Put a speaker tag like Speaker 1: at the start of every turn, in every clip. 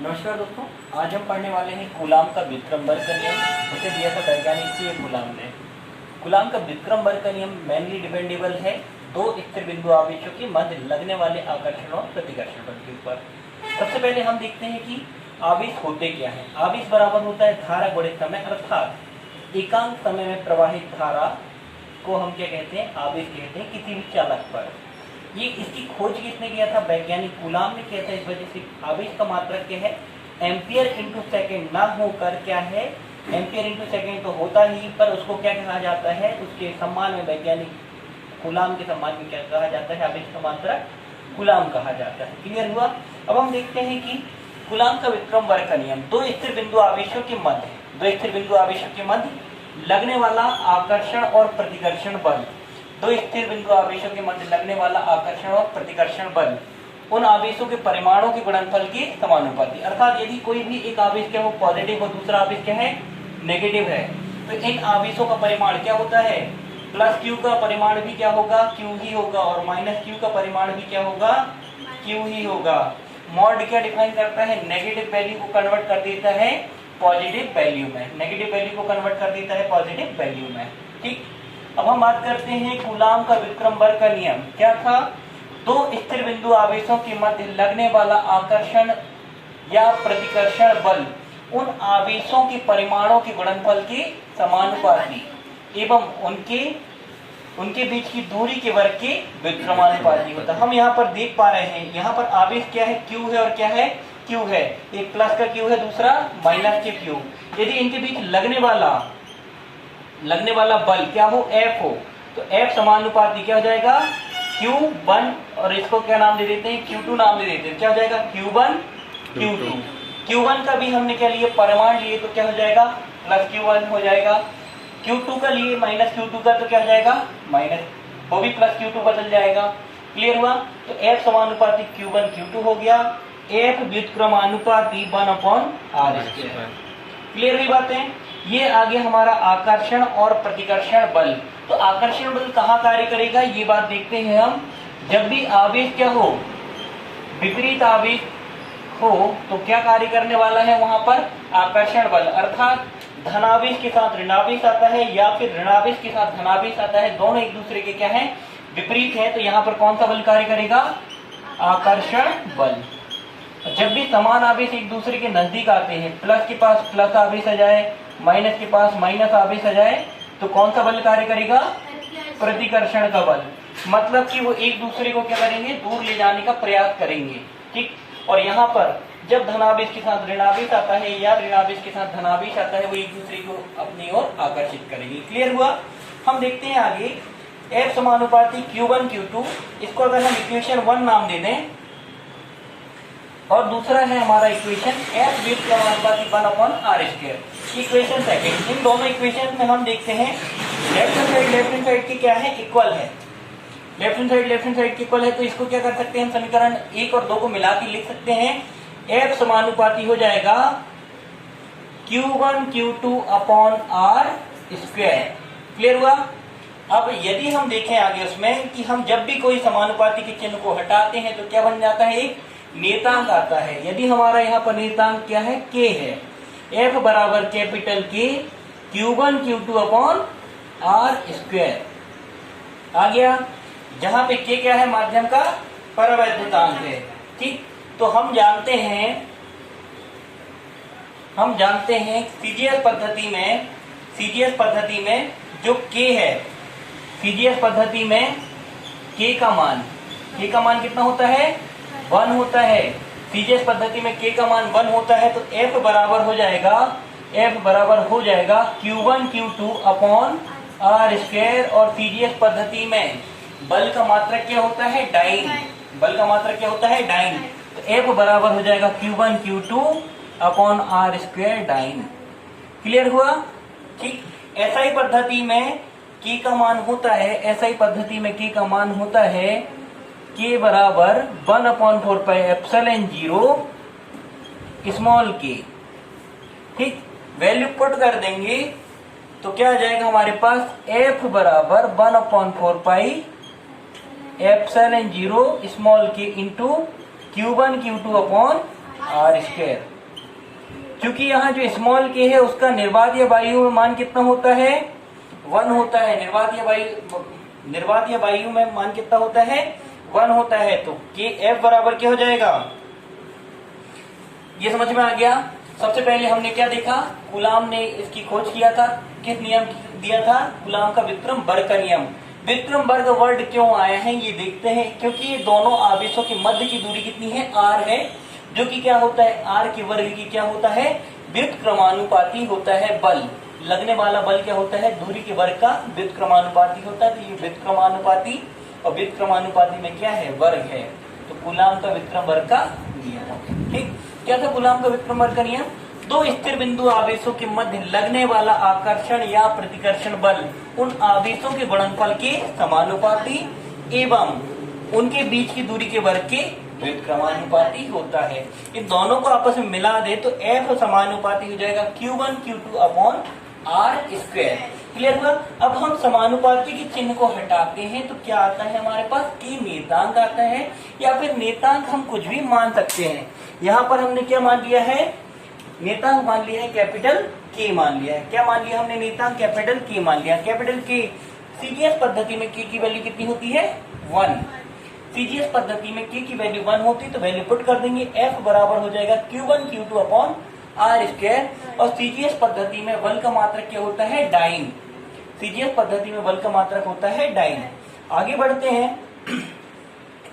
Speaker 1: नमस्कार दोस्तों, आज हम पढ़ने वाले हैं कूलाम का व्युत्क्रम वर्ग का नियम। इसे दिया था वैज्ञानिक से कूलाम ने। कूलाम का व्युत्क्रम वर्ग का नियम मेनली डिपेंडेबल है दो स्थिर बिंदु आवेशों के मध्य लगने वाले आकर्षण और प्रतिकर्षण बल के ऊपर। सबसे पहले हम देखते हैं कि आवेश होते क्या है। आवेश बराबर होता है धारा गुणित समय, अर्थात एकांक समय में प्रवाहित धारा को हम क्या कहते हैं, आवेश कहते हैं किसी भी चालक पर। ये इसकी खोज किसने किया था? वैज्ञानिक कूलाम ने किया था। इस वजह से आवेश का मात्रक क्या है, एम्पियर इंटू सेकेंड ना होकर क्या है, एम्पियर इंटू सेकेंड तो होता ही, पर उसको क्या कहा जाता है, उसके सम्मान में, वैज्ञानिक कूलाम के सम्मान में क्या कहा जाता है, आवेश का मात्रक कूलाम कहा जाता है। क्लियर हुआ? अब हम देखते हैं कि कूलाम का व्युत्क्रम वर्ग का नियम, दो स्थिर बिंदु आवेशों के मध्य लगने वाला आकर्षण और प्रतिकर्षण बल, दो स्थिर बिंदु आवेशों के मध्य लगने वाला आकर्षण और प्रतिकर्षण बल उन आवेशों के परिमाणों के गुणनफल के समानुपाती। अर्थात यदि कोई भी एक आवेश क्या हो पॉजिटिव और दूसरा आवेश क्या है नेगेटिव है, तो इन आवेशों का परिमाण क्या होता है, प्लस क्यू का परिमाण भी क्या होगा, क्यू ही होगा, और माइनस क्यू का परिमाण भी क्या होगा, क्यू ही होगा। मॉड क्या डिफाइन करता है, नेगेटिव वैल्यू को कन्वर्ट कर देता है पॉजिटिव वैल्यू में, नेगेटिव वैल्यू को कन्वर्ट कर देता है पॉजिटिव वैल्यू में। ठीक, अब हम बात करते हैं कूलाम का व्युत्क्रम वर्ग का नियम क्या था। दो स्थिर बिंदु आवेशों के मध्य लगने वाला आकर्षण या प्रतिकर्षण बल उन आवेशों के परिमाणों के गुणनफल के समानुपाती एवं उनके बीच की दूरी के वर्ग के व्युत्क्रमानुपाती होता है। हम यहाँ पर देख पा रहे हैं, यहाँ पर आवेश क्या है, क्यू है, और क्या है, क्यू है। एक प्लस का क्यू है, दूसरा माइनस के क्यू। यदि इनके बीच लगने वाला बल क्या हो, F हो, तो F समानुपाती क्या हो जाएगा, Q1, और इसको क्या नाम दे देते हैं, Q2 नाम दे देते हैं। क्या हो जाएगा, Q1 Q2। Q1 का भी हमने क्या लिए, परिमाण लिए, तो क्या हो जाएगा, प्लस Q1 हो जाएगा। Q2 का लिए माइनस Q2 का, तो क्या हो जाएगा, माइनस, वो भी प्लस Q2 बदल जाएगा। क्लियर हुआ? तो F समानुपाती Q1 Q2 हो गया, F व्युत्क्रमानुपाती 1/r²। क्लियर हुई बातें? ये आगे हमारा आकर्षण और प्रतिकर्षण बल। तो आकर्षण बल कहाँ कार्य करेगा, ये बात देखते हैं हम। जब भी आवेश क्या हो, विपरीत आवेश हो, तो क्या कार्य करने वाला है वहां पर, आकर्षण बल। अर्थात धनावेश के साथ ऋणावेश आता है या फिर ऋणावेश के साथ धनावेश आता है, दोनों एक दूसरे के क्या है, विपरीत है, तो यहाँ पर कौन सा बल कार्य करेगा, आकर्षण बल। जब भी समान आवेश एक दूसरे के नजदीक आते हैं, प्लस के पास प्लस आवेश आ जाए, माइनस के पास माइनस आवेश आ जाए, तो कौन सा बल कार्य करेगा, प्रतिकर्षण का बल। मतलब कि वो एक दूसरे को क्या करेंगे, दूर ले जाने का प्रयास करेंगे। ठीक, और यहाँ पर जब धनावेश के साथ ऋणावेश आता है या ऋणावेश के साथ धनावेश आता है, वो एक दूसरे को अपनी ओर आकर्षित करेंगे। क्लियर हुआ? हम देखते हैं आगे, F समानुपाती Q1 Q2, इसको अगर हम इक्वेशन 1 नाम दे दें, और दूसरा है हमारा इक्वेशन F व्युत्क्रमानुपाती 1/r²। इक्वेशन सेकंड, इन दोनों इक्वेशन में हम देखते हैं लेफ्ट हैंड साइड की क्या है, इक्वल है। लेफ्ट हैंड साइड की इक्वल है, तो इसको क्या कर सकते हैं हम, समीकरण 1 और 2 को मिला के लिख सकते हैं। F समानुपाती हो जाएगा Q1 Q2/r²। क्लियर हुआ? अब यदि हम देखें आगे उसमें कि हम जब भी कोई समानुपाती के चिन्ह को हटाते हैं तो क्या बन जाता है, एक नियतांक आता है। यदि हमारा यहाँ पर नियतांक क्या है, K है, F बराबर कैपिटल K Q1 Q2/r² आ गया, जहां पे K क्या है, माध्यम का परावैद्युतांक है। ठीक, तो हम जानते हैं सीजीएस पद्धति में जो K है, सीजीएस पद्धति में K का मान कितना होता है, 1 होता है। सीजीएस पद्धति में K का मान 1 होता है, तो F बराबर हो जाएगा Q1 Q2/r²। और सीजीएस पद्धति में बल का मात्रक क्या होता है, डाइन। तो F बराबर हो जाएगा Q1 Q2/r² डाइन। क्लियर हुआ? ठीक, SI पद्धति में K का मान होता है, K बराबर 1/4πε0 स्मॉल k। ठीक, वैल्यू पुट कर देंगे तो क्या आ जाएगा हमारे पास, F बराबर 1/4πε0 small k into Q1 Q2/r²। क्योंकि यहाँ जो स्मॉल के है उसका निर्वातीय वायु में मान कितना होता है, 1 होता है। निर्वातीय वायु में मान कितना होता है, 1 होता है। तो के एफ बराबर क्या हो जाएगा, ये समझ में आ गया। सबसे पहले हमने क्या देखा, कूलाम ने इसकी खोज किया था, किस नियम दिया था, कूलाम का व्युत्क्रम वर्ग का नियम। व्युत्क्रम वर्ग वर्ड क्यों आया है ये देखते हैं, क्योंकि ये दोनों आवेशों के मध्य की दूरी कितनी है, r है, जो कि क्या होता है, r के वर्ग की क्या होता है, व्युत्क्रमानुपाती होता है बल। लगने वाला बल क्या होता है, दूरी के वर्ग का व्युत्क्रमानुपाती होता है। तो ये व्युत्क्रमानुपाती और व्युत्क्रमानुपाती में क्या है, वर्ग है। तो कूलाम का व्युत्क्रम वर्ग का नियम, ठीक। क्या था कूलाम का व्युत्क्रम वर्ग का नियम, दो स्थिर बिंदु आवेशों के मध्य लगने वाला आकर्षण या प्रतिकर्षण बल उन आवेशों के गुणनफल के समानुपाती एवं उनके बीच की दूरी के वर्ग के व्युत्क्रमानुपाती होता है। इन दोनों को आपस में मिला दे तो F समानुपाती हो जाएगा Q1 Q2 upon R square. Clear हुआ। अब हम समानुपाती के चिन्ह को हटाते हैं तो क्या आता है हमारे पास, K नेतांक आता है, या फिर नेतांक हम कुछ भी मान सकते हैं। यहाँ पर हमने क्या मान लिया है, नेतांक मान लिया है कैपिटल K मान लिया है। क्या मान लिया हमने, नेतांक कैपिटल K मान लिया। कैपिटल K सीजीएस पद्धति में K की वैल्यू कितनी होती है, 1। सीजीएस पद्धति में K की वैल्यू 1 होती है तो वैल्यू पुट कर देंगे, F बराबर हो जाएगा Q1 Q2 upon R square. और सीजीएस पद्धति में बल का मात्रक क्या होता है, डाइन। सीजीएस पद्धति में बल का मात्रक होता है डाइन। आगे बढ़ते हैं,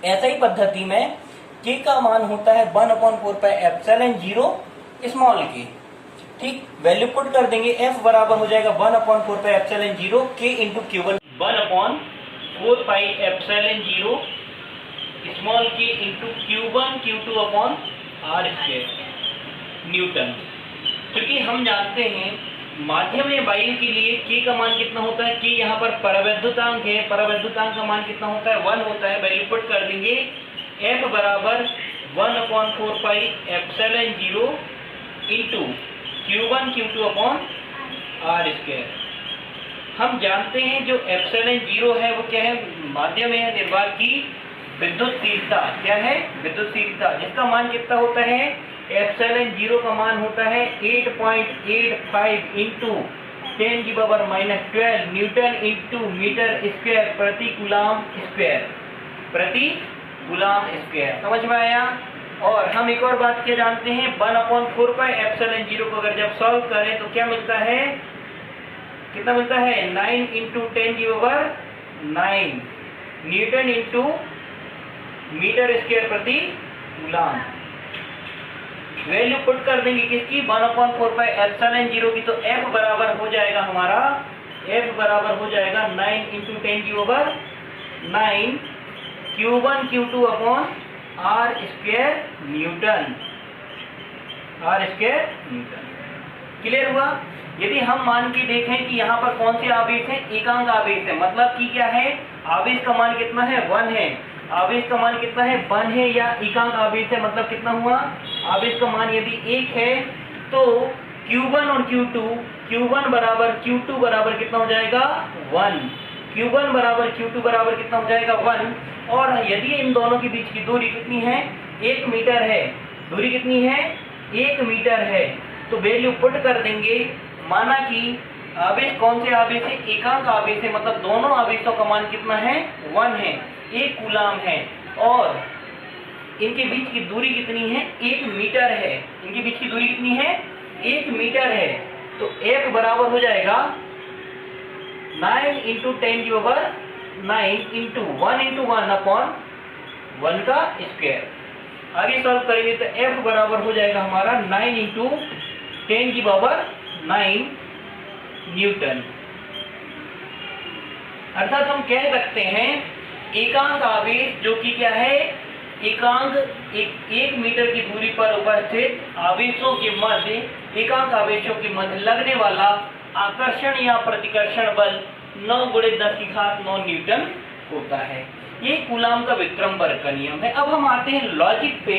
Speaker 1: ऐसा पद्धति में K का मान होता है 1/4πε0 स्मॉल के, ठीक। वैल्यू पुट कर देंगे, F बराबर हो जाएगा 1/4πε0 K इंटू Q1, 1/4πε0 स्मॉल के into Q1 Q2 upon R square Newton. क्योंकि हम जानते हैं माध्यम वायु के लिए K का मान कितना होता है, K यहाँ पर परावैद्युतांक है, परावैद्युतांक का मान कितना होता है, 1 होता है। वैल्यू पुट कर देंगे, F बराबर 1/4πε0 into Q1 Q2 upon R square. हम जानते हैं जो ε0 है वो क्या है, माध्यम है, निर्वात की विद्युतशीलता। क्या है, विद्युतशीलता, जिसका मान कितना होता है, ε0 का मान होता है 8.85 into 10⁻⁻12 newton into metre square प्रति कूलाम स्क्वायर, प्रति कूलाम स्क्वायर। समझ में आया। और हम एक और बात क्या जानते हैं, 1/4πε0 को अगर जब सॉल्व करें तो क्या मिलता है, कितना मिलता है, 9 into 10⁻9 newton into metre square प्रति कूलाम। वैल्यू पुट कर देंगे किसकी, 1/4πε0 की। तो F बराबर हो जाएगा हमारा, F बराबर हो जाएगा 9 into 10⁻9 Q1 Q2 upon R square Newton, R square Newton. Clear हुआ। यदि हम मान के देखें कि यहाँ पर कौन से आवेश है, एकांक आवेश है, मतलब कि क्या है, आवेश का मान कितना है, 1 है। आवेश का मान कितना है, 1 है, या एकांक आवेश है, मतलब कितना हुआ, आवेश का मान यदि 1 है तो Q1 और Q1 बराबर Q2 बराबर कितना हो जाएगा, 1। Q1 बराबर Q2 बराबर कितना हो जाएगा, 1। और यदि इन दोनों के बीच की दूरी कितनी है, 1 मीटर है, दूरी कितनी है, 1 मीटर है, तो वैल्यू पुट कर देंगे। माना कि आवेश कौन से आवेश है, एकांक आवेश है, मतलब दोनों आवेशों का मान कितना है, 1 है, 1 कूलाम है, और इनके बीच की दूरी कितनी है, 1 मीटर है। इनके बीच की दूरी कितनी है, 1 मीटर है। तो F बराबर हो जाएगा 9 इंटू 10⁻9 इंटू 1 अपॉन 1 का स्क्वायर। आगे सॉल्व करेंगे तो F बराबर हो जाएगा हमारा 9 इंटू 10⁻9 न्यूटन। अर्थात हम कह सकते हैं एकांक आवेश जो कि क्या है, एकांक 1 मीटर की दूरी पर उपस्थित आवेशों के मध्य, एकांक आवेशों के मध्य लगने वाला आकर्षण या प्रतिकर्षण बल 9 × 10⁹ न्यूटन होता है। ये कूलाम का व्युत्क्रम वर्ग का नियम है। अब हम आते हैं लॉजिक पे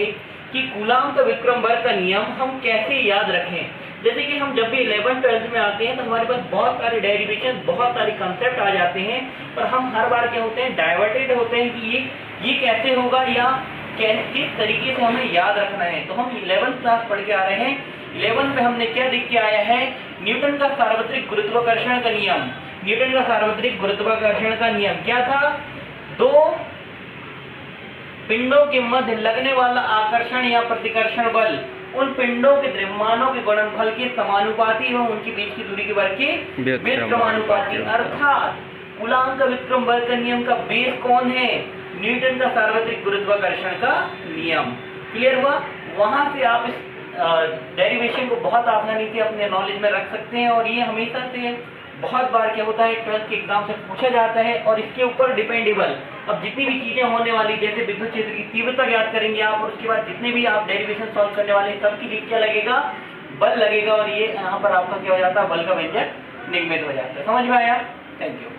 Speaker 1: कि कूलाम का व्युत्क्रम वर्ग का नियम हम कैसे याद रखें। जैसे कि हम जब भी 11th 12th में आते हैं तो हमारे पास बहुत सारे डेरिवेशन, बहुत सारे कंसेप्ट आ जाते हैं, पर हम हर बार क्या होते हैं, डाइवर्टेड होते हैं कि ये कैसे होगा या किस तरीके से हमें याद रखना है। तो हम 11th क्लास पढ़ के आ रहे हैं 11 पे हमने क्या देख के आया है, न्यूटन का सार्वत्रिक गुरुत्वाकर्षण का नियम। न्यूटन का सार्वत्रिक गुरुत्वाकर्षण का नियम क्या था, दो पिंडों के मध्य लगने वाला आकर्षण या प्रतिकर्षण बल उन पिंडों के द्रव्यमानों के गुणनफल के समानुपाती एवं उनके बीच की दूरी के वर्ग के व्युत्क्रमानुपाती। अर्थात कूलाम का व्युत्क्रम बल का नियम का बेस कौन है, न्यूटन का सार्वत्रिक गुरुत्वाकर्षण का नियम। क्लियर हुआ। वहां से आप इस डेरिवेशन को बहुत आसानी से अपने नॉलेज में रख सकते हैं और ये हमेशा से बहुत बार क्या होता है 12th के एग्जाम से पूछा जाता है और इसके ऊपर डिपेंडेबल अब जितनी भी चीजें होने वाली जैसे विद्युत क्षेत्र की तीव्रता ज्ञात करेंगे आप और उसके बाद जितने भी आप डेरिवेशन सॉल्व करने वाले हैं सबके लिए क्या लगेगा, बल लगेगा और ये यहाँ पर आपका क्या हो जाता है, बल का व्यंजक निगमित हो जाता है। समझ में आया? Thank you.